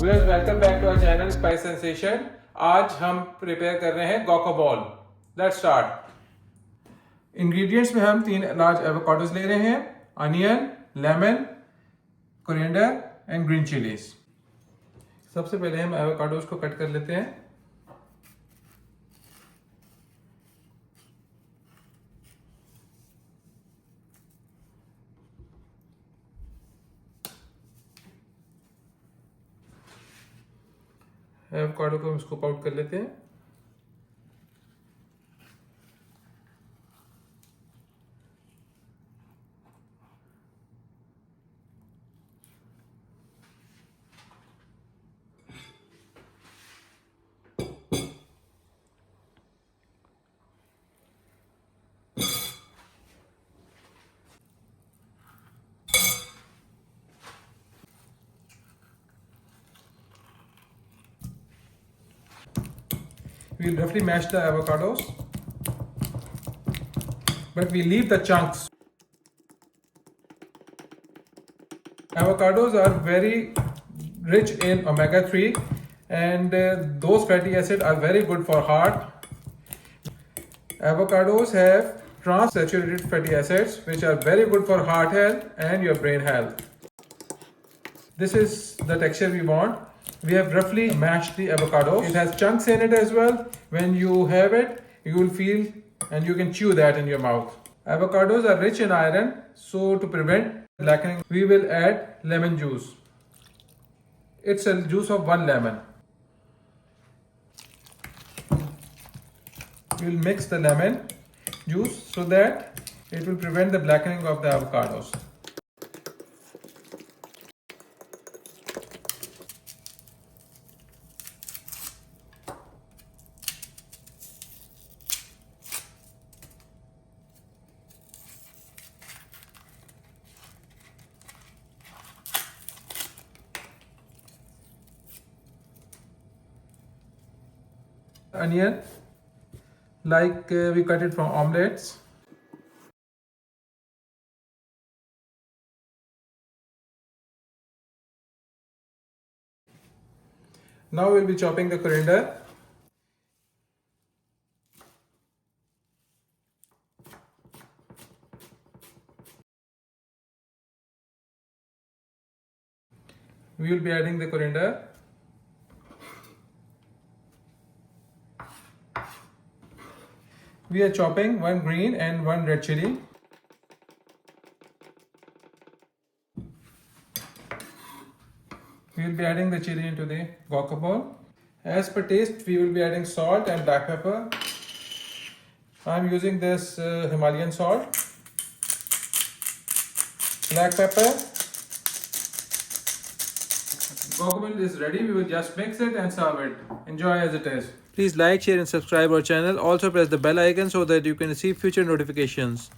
Viewers welcome back to our channel spice sensation. आज हम prepare कर रहे हैं guacamole। Let's start. इंग्रेडिएंट्स में हम 3 लार्ज एवोकाडोस ले रहे हैं, onion, lemon, coriander and green chillies. सबसे पहले हम एवोकाडोस को कट कर लेते हैं। एवोकाडो को हम स्कूप आउट कर लेते हैं। We'll roughly mash the avocados, but we leave the chunks. Avocados are very rich in omega-3 and those fatty acids are very good for heart. Avocados have trans-saturated fatty acids which are very good for heart health and your brain health. This is the texture we want. We have roughly mashed the avocado. It has chunks in it as well. When you have it, you will feel and you can chew that in your mouth. Avocados are rich in iron, so to prevent blackening, we will add lemon juice. It's a juice of 1 lemon. We will mix the lemon juice so that it will prevent the blackening of the avocados. Onion, like we cut it from omelets. Now we'll be chopping the coriander. We will be adding the coriander. We are chopping 1 green and 1 red chili. We will be adding the chili into the guacamole. As per taste, we will be adding salt and black pepper. I am using this Himalayan salt, black pepper. Guacamole is ready. We will just mix it and serve it. Enjoy as it is. Please like, share and subscribe our channel. Also press the bell icon so that you can receive future notifications.